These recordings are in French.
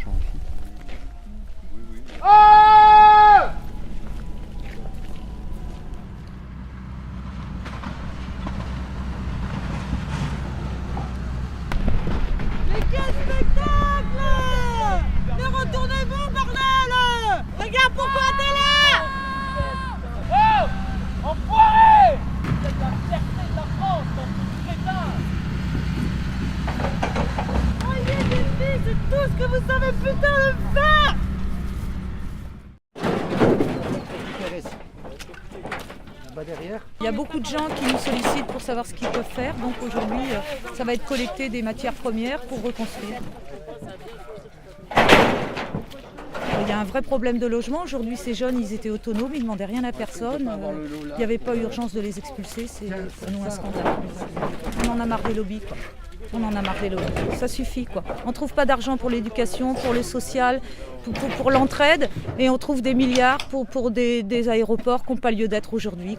champ aussi. Mais quel spectacle! Mais retournez-vous, bordel! Regarde pourquoi t'es là! Oh! Enfoiré! C'est la fierté de la France, ton crétin! Voyez des filles, c'est tout ce que vous savez putain de faire! Il y a beaucoup de gens qui nous sollicitent pour savoir ce qu'ils peuvent faire. Donc aujourd'hui, ça va être collecter des matières premières pour reconstruire. Il y a un vrai problème de logement. Aujourd'hui, ces jeunes, ils étaient autonomes, ils ne demandaient rien à personne. Il n'y avait pas urgence de les expulser. C'est pour nous un scandale. On en a marre des lobbies, quoi. On en a marre des lobbies. Ça suffit, quoi. On ne trouve pas d'argent pour l'éducation, pour le social, pour l'entraide. Et on trouve des milliards pour des aéroports qui n'ont pas lieu d'être aujourd'hui.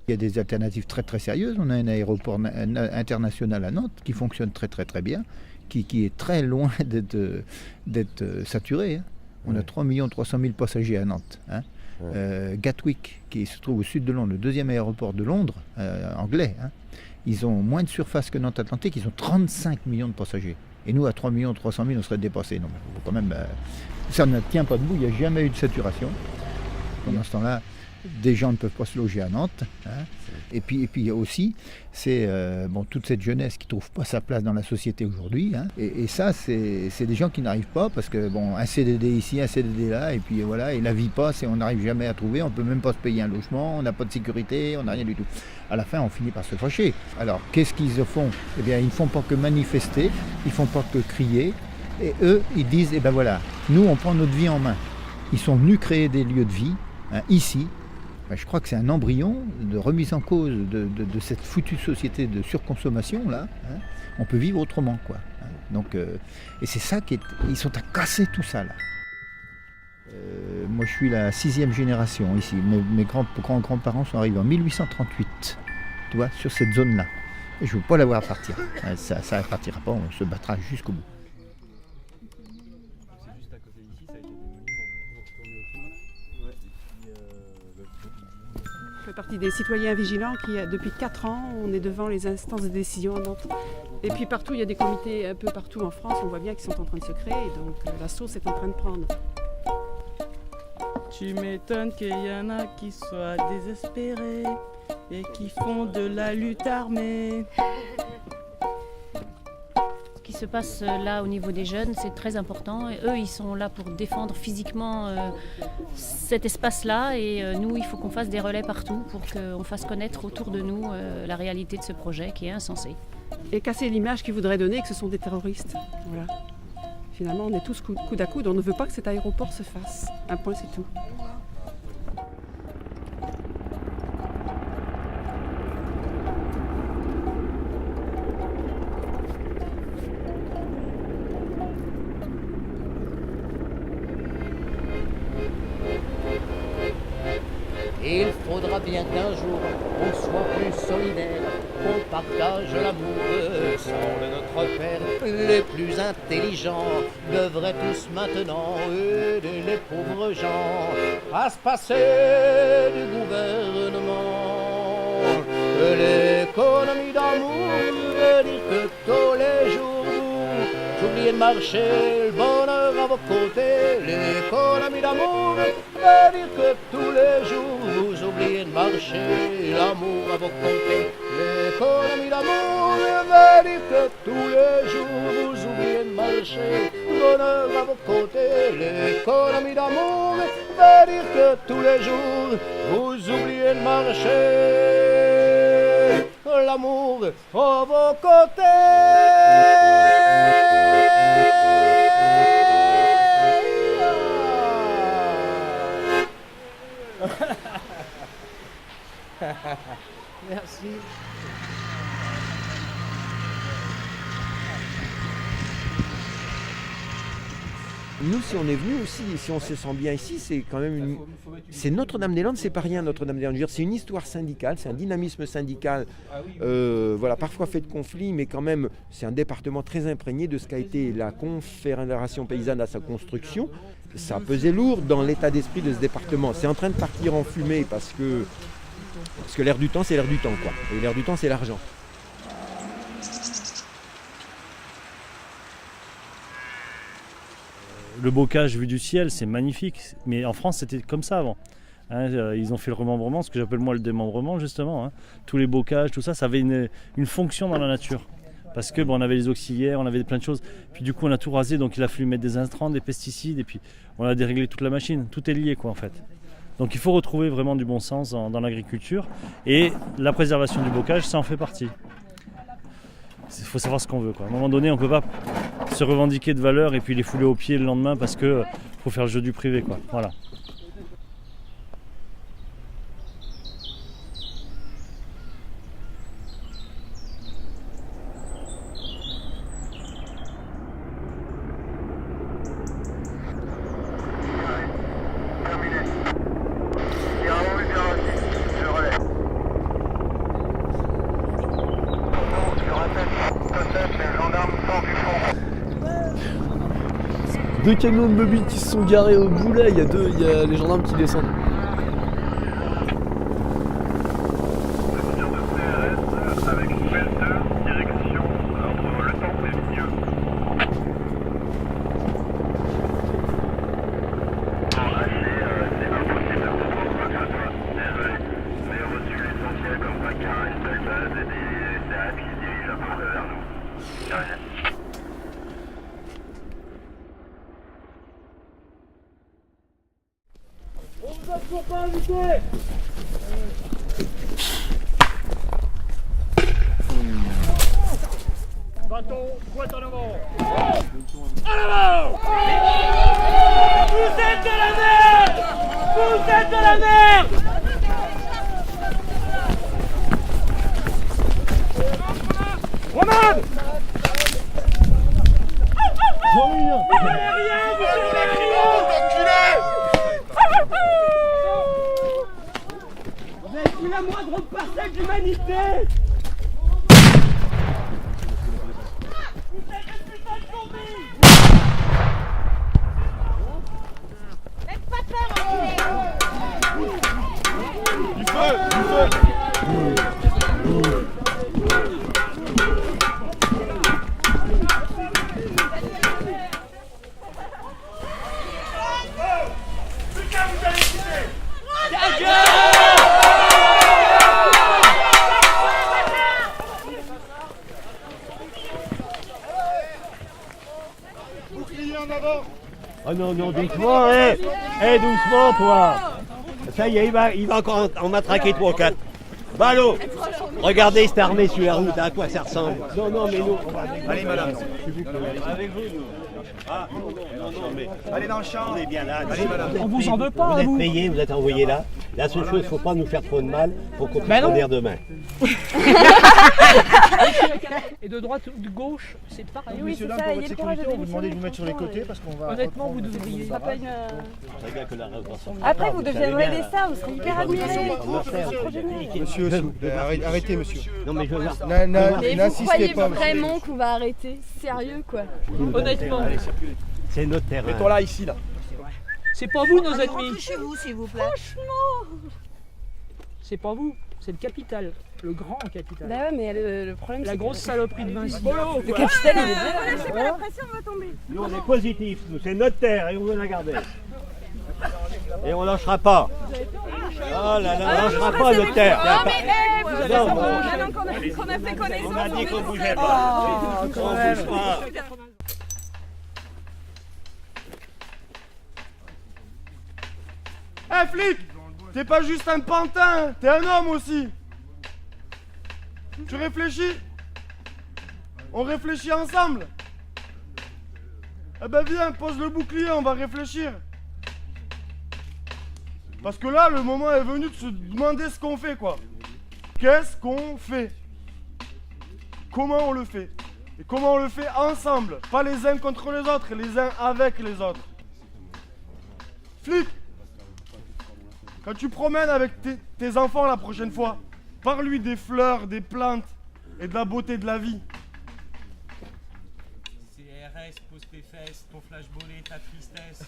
Il y a des alternatives très très sérieuses. On a un aéroport international à Nantes qui fonctionne très très très bien, qui est très loin d'être saturé. Hein. On a 3 300 000 passagers à Nantes. Hein. Gatwick, qui se trouve au sud de Londres, le deuxième aéroport de Londres, anglais, hein. Ils ont moins de surface que Nantes Atlantique, ils ont 35 millions de passagers. Et nous, à 3 300 000, on serait dépassés. Donc, quand même, ça ne tient pas debout, il n'y a jamais eu de saturation. Pendant ce temps-là, des gens ne peuvent pas se loger à Nantes. Hein. Et puis aussi, c'est toute cette jeunesse qui ne trouve pas sa place dans la société aujourd'hui. Hein. Et ça, c'est des gens qui n'arrivent pas parce que un CDD ici, un CDD là, et puis voilà, et la vie passe et on n'arrive jamais à trouver. On ne peut même pas se payer un logement, on n'a pas de sécurité, on n'a rien du tout. À la fin, on finit par se fâcher. Alors, qu'est-ce qu'ils font? Eh bien, ils ne font pas que manifester, ils ne font pas que crier. Et eux, ils disent, eh ben voilà, nous, on prend notre vie en main. Ils sont venus créer des lieux de vie, hein, ici. Je crois que c'est un embryon de remise en cause de cette foutue société de surconsommation là. Hein. On peut vivre autrement, quoi. Hein. Donc, et c'est ça ils sont à casser tout ça là. Moi, je suis la 6e génération ici. Mes grands-parents sont arrivés en 1838, tu vois, sur cette zone-là. Et je ne veux pas la voir partir. Ça ne partira pas. On se battra jusqu'au bout. Je fais partie des citoyens vigilants qui, depuis 4 ans, on est devant les instances de décision à Nantes. Et puis partout, il y a des comités un peu partout en France, on voit bien qu'ils sont en train de se créer, donc la sauce est en train de prendre. Tu m'étonnes qu'il y en a qui soient désespérés et qui font de la lutte armée. Ce qui se passe là au niveau des jeunes, c'est très important. Et eux, ils sont là pour défendre physiquement cet espace-là. Et nous, il faut qu'on fasse des relais partout pour qu'on fasse connaître autour de nous la réalité de ce projet qui est insensé. Et casser l'image qu'ils voudraient donner que ce sont des terroristes. Voilà. Finalement, on est tous coude à coude. On ne veut pas que cet aéroport se fasse. Un point, c'est tout. Il faudra bien qu'un jour on soit plus solidaire, qu'on partage l'amour sans notre père. Les plus intelligents devraient tous maintenant aider les pauvres gens à se passer du gouvernement. L'économie d'amour veut dire que tous les jours vous oubliez de marcher, le bonheur à vos côtés. L'économie d'amour veut dire que tous les jours vous oubliez de marcher, l'amour à vos côtés. L'économie d'amour veut dire que tous les jours vous oubliez de marcher, le bonheur à vos côtés. L'économie d'amour veut dire que tous les jours vous oubliez de marcher, l'amour à vos côtés. Merci. nous, si on est venu aussi, si on se sent bien ici, c'est quand même c'est Notre-Dame-des-Landes, c'est pas rien Notre-Dame-des-Landes. Je veux dire, c'est une histoire syndicale, c'est un dynamisme syndical, voilà, parfois fait de conflits, mais quand même, c'est un département très imprégné de ce qu'a été la Confédération paysanne à sa construction. Ça a pesé lourd dans l'état d'esprit de ce département. C'est en train de partir en fumée parce que l'air du temps, c'est l'air du temps, quoi. Et l'air du temps, c'est l'argent. Le bocage vu du ciel, c'est magnifique. Mais en France, c'était comme ça avant. Ils ont fait le remembrement, ce que j'appelle moi le démembrement, justement. Tous les bocages, tout ça, ça avait une fonction dans la nature. Parce que on avait les auxiliaires, on avait plein de choses. Puis du coup, on a tout rasé, donc il a fallu mettre des intrants, des pesticides, et puis on a déréglé toute la machine. Tout est lié, quoi, en fait. Donc il faut retrouver vraiment du bon sens dans l'agriculture. Et la préservation du bocage, ça en fait partie. Il faut savoir ce qu'on veut, quoi. À un moment donné, on ne peut pas se revendiquer de valeurs et puis les fouler aux pieds le lendemain parce qu'il faut faire le jeu du privé, quoi. Voilà. Deux camions de mobiles qui se sont garés au bout là, il y a les gendarmes qui descendent. Bâton, pointe en avant. En avant. Vous êtes de la merde. Vous êtes de la merde. Roman. Vous n'avez rien, vous êtes des criminels, enculés. Vous n'avez plus la moindre parcelle d'humanité. Oh non, non, doucement, doucement, toi. Ça y est, il va encore en matraquer 3 ou 4. Ballot, regardez cette armée sur la route, à quoi ça ressemble. Non, non, mais nous, on va avec vous. Allez, madame. Avec vous, nous. Ah, non, mais allez dans le champ. On est bien là. Allez, madame. On vous en veut pas, vous êtes payé, vous êtes envoyé là. La seule chose, il ne faut pas nous faire trop de mal pour qu'on puisse revenir demain. Et de droite ou de gauche, c'est pareil. Oui, c'est ça, il y a le courage de vous demandez de vous mettre sur les côtés parce qu'on va... Honnêtement, vous devriez... Après, vous deviendrez des stars, vous serez hyper admirés. Monsieur, arrêtez, monsieur. Non, mais je veux voir. Mais vous croyez vraiment qu'on va arrêter? Sérieux, quoi. Honnêtement. C'est notre terrain. Mettons là, ici, là. C'est pas vous, nos ennemis. Chez vous, s'il vous plaît. Franchement. C'est pas vous, c'est le capital. Le grand capital. Bah ouais, mais le problème, c'est la grosse saloperie de Vinci. Le capital, il est bien là. Lâchez pas la pression, on va tomber. Nous, on est positifs, nous, c'est notre terre et on veut la garder. Et on lâchera pas. Oh là là, on lâchera pas notre terre. Oh, mais vous avez ça, maintenant qu'on a fait connaissance. On a dit qu'on bougeait pas. On bouge pas. Hé flic, t'es pas juste un pantin, t'es un homme aussi. Tu réfléchis? On réfléchit ensemble. Eh ben viens, pose le bouclier, on va réfléchir. Parce que là, le moment est venu de se demander ce qu'on fait, quoi. Qu'est-ce qu'on fait? Comment on le fait? Et comment on le fait ensemble? Pas les uns contre les autres, les uns avec les autres. Flic, quand tu promènes avec tes enfants la prochaine fois, parle-lui des fleurs, des plantes et de la beauté de la vie. CRS, pose tes fesses, ton flashball et ta tristesse.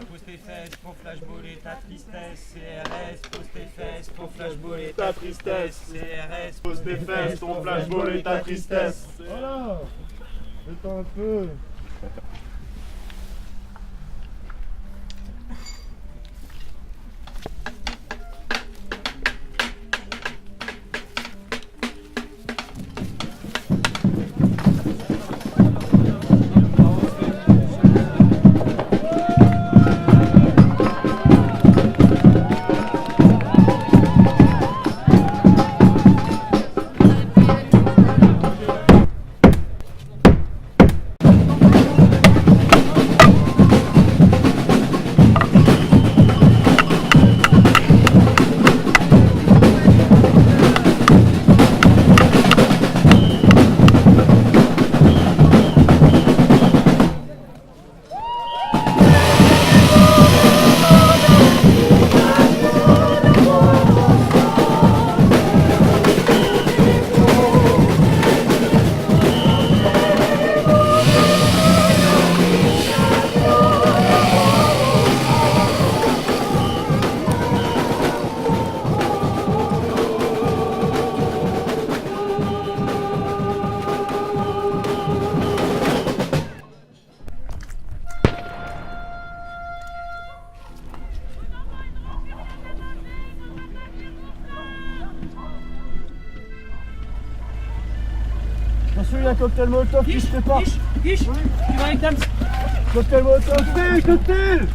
Pose tes fesses, ton flashball et ta tristesse. CRS, pose tes fesses, ton flashball et ta tristesse. CRS, Pose tes fesses, ton flashball et ta tristesse. Voilà. Détends un peu. Attention, il y a un cocktail molotov qui se prépare. Guiche, tu vas avec Dams. Cocktail molotov, cocktail.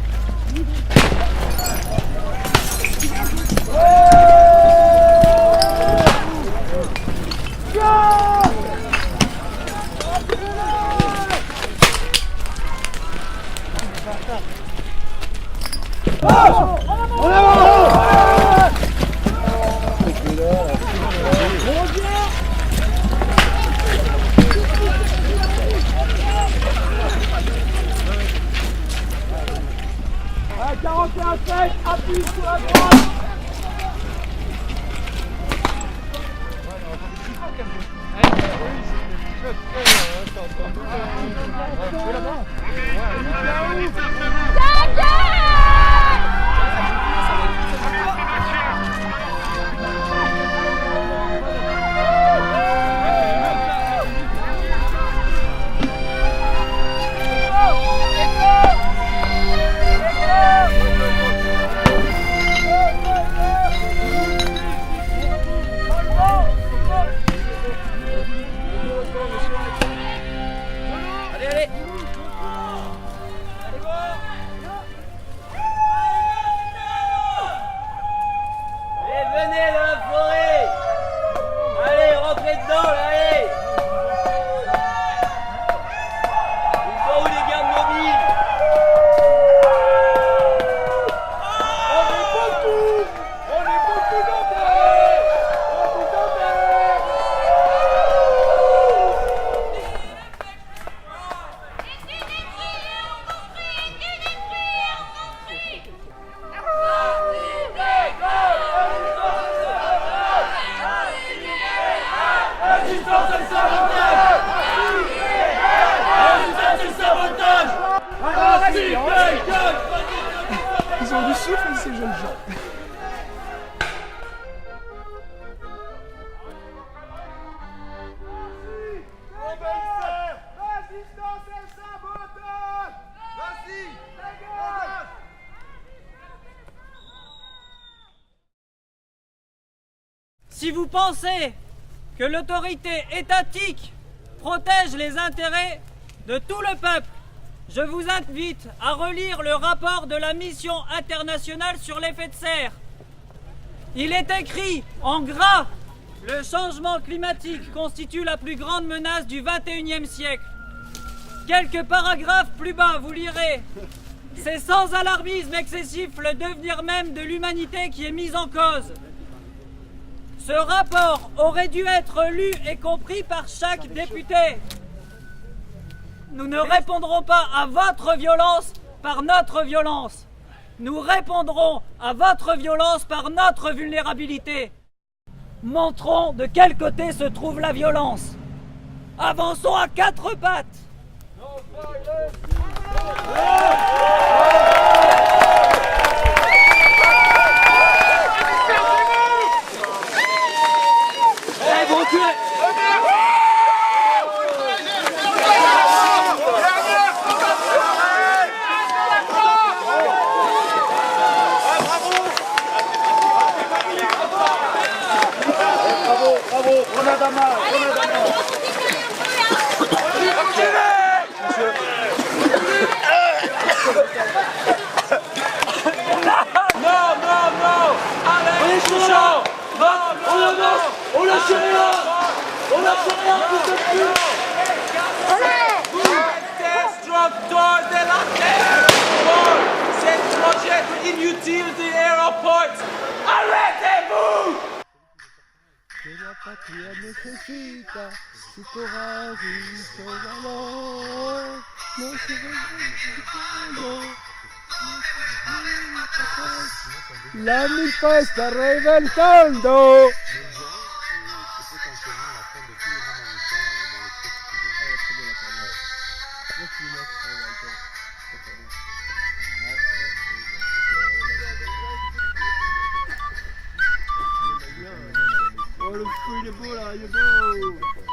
En avant! À 41,5, appuie sur la droite. Ils ont du souffle, ces jeunes gens. Si vous pensez que l'autorité étatique protège les intérêts de tout le peuple, je vous invite à relire le rapport de la mission internationale sur l'effet de serre. Il est écrit en gras: le changement climatique constitue la plus grande menace du XXIe siècle. Quelques paragraphes plus bas, vous lirez: c'est sans alarmisme excessif le devenir même de l'humanité qui est mis en cause. Ce rapport aurait dû être lu et compris par chaque député. Nous ne répondrons pas à votre violence par notre violence. nous répondrons à votre violence par notre vulnérabilité. Montrons de quel côté se trouve la violence. Avançons à quatre pattes. Bravo, Grenadama, Non, allez, touchant. On lâche rien, tout de suite. Destructor de la terre, c'est projet inutile de l'aéroport. Arrêtez-vous! Que la patria necesita su coraje y su valor. No se la milpa está reventando. Oh, le feu il est beau là, il est beau.